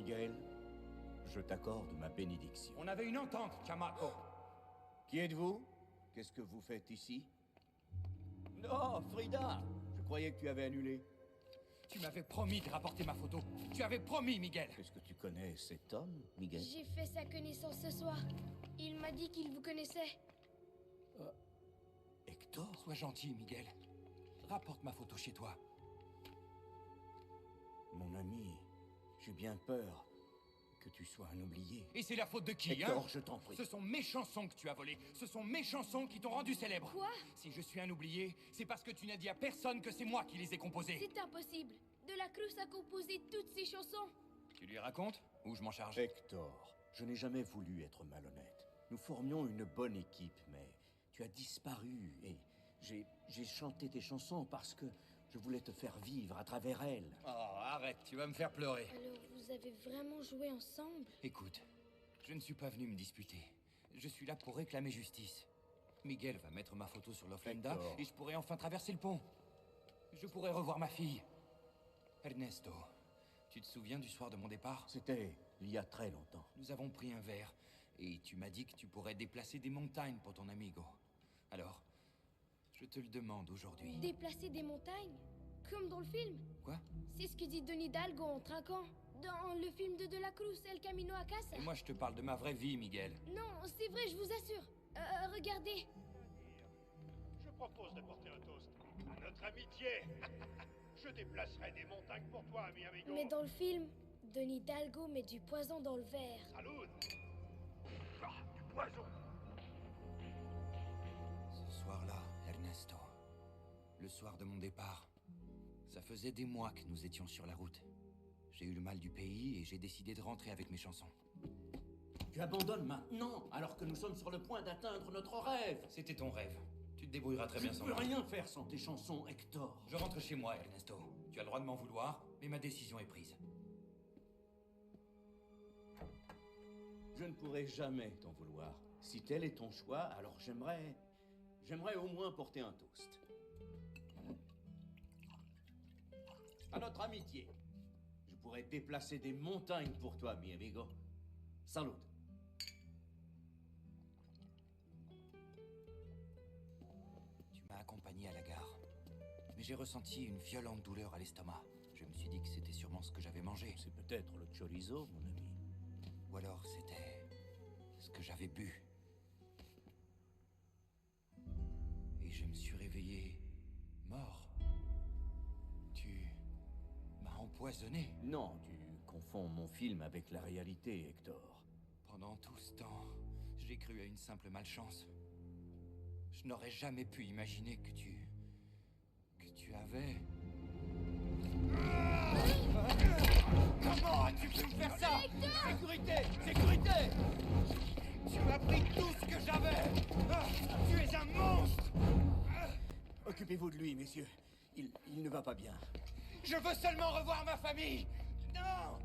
Miguel, je t'accorde ma bénédiction. On avait une entente, Chamako. Qui êtes-vous? Qu'est-ce que vous faites ici? Non, Frida! Je croyais que tu avais annulé. Tu m'avais promis de rapporter ma photo. Tu avais promis, Miguel. Est-ce que tu connais cet homme, Miguel? J'ai fait sa connaissance ce soir. Il m'a dit qu'il vous connaissait. Hector? Sois gentil, Miguel. Rapporte ma photo chez toi. Mon ami, j'ai bien peur que tu sois un oublié. Et c'est la faute de qui, Hector, hein? je t'en prie. Ce sont mes chansons que tu as volées. Ce sont mes chansons qui t'ont rendu célèbre. Quoi? Si je suis un oublié, c'est parce que tu n'as dit à personne que c'est moi qui les ai composées. C'est impossible. De la Cruz a composé toutes ces chansons. Tu lui racontes? Ou je m'en charge? Hector, je n'ai jamais voulu être malhonnête. Nous formions une bonne équipe, mais tu as disparu et j'ai chanté tes chansons parce que je voulais te faire vivre à travers elles. Oh, arrête, tu vas me faire pleurer. Alors vous avez vraiment joué ensemble? Écoute, je ne suis pas venu me disputer. Je suis là pour réclamer justice. Miguel va mettre ma photo sur l'Ofrenda Hector. et je pourrai enfin traverser le pont. Je pourrai revoir ma fille. Ernesto, tu te souviens du soir de mon départ? C'était il y a très longtemps. Nous avons pris un verre et tu m'as dit que tu pourrais déplacer des montagnes pour ton amigo. Alors, je te le demande aujourd'hui. Déplacer des montagnes? Comme dans le film? Quoi? C'est ce que dit Don Hidalgo en trinquant. Dans le film de la Cruz, El Camino a Casa. Et moi, je te parle de ma vraie vie, Miguel. Non, c'est vrai, je vous assure. Regardez. Je propose de porter un toast à notre amitié. Je déplacerai des montagnes pour toi, ami amigo. Mais dans le film, Don Hidalgo met du poison dans le verre. Salud. Ah, du poison. Ce soir-là, Ernesto, le soir de mon départ, ça faisait des mois que nous étions sur la route. J'ai eu le mal du pays et j'ai décidé de rentrer avec mes chansons. Tu abandonnes maintenant, alors que nous sommes sur le point d'atteindre notre rêve. C'était ton rêve. Tu te débrouilleras très bien Je sans ne peux moi. rien faire sans tes chansons, Hector. Je rentre chez moi, Ernesto. Tu as le droit de m'en vouloir, mais ma décision est prise. Je ne pourrai jamais t'en vouloir. Si tel est ton choix, alors j'aimerais au moins porter un toast. À notre amitié. Je pourrais déplacer des montagnes pour toi, mi amigo. Salut. Tu m'as accompagné à la gare. Mais j'ai ressenti une violente douleur à l'estomac. Je me suis dit que c'était sûrement ce que j'avais mangé. C'est peut-être le chorizo, mon ami. Ou alors c'était ce que j'avais bu. Et je me suis réveillé mort. Tu m'as empoisonné. Non, tu confonds mon film avec la réalité, Hector. Pendant tout ce temps, j'ai cru à une simple malchance. Je n'aurais jamais pu imaginer que tu avais... Comment as-tu pu me faire ça? Sécurité! Sécurité! Tu m'as pris tout ce que j'avais! Tu es un monstre! Occupez-vous de lui, messieurs. Il ne va pas bien. Je veux seulement revoir ma famille! Non!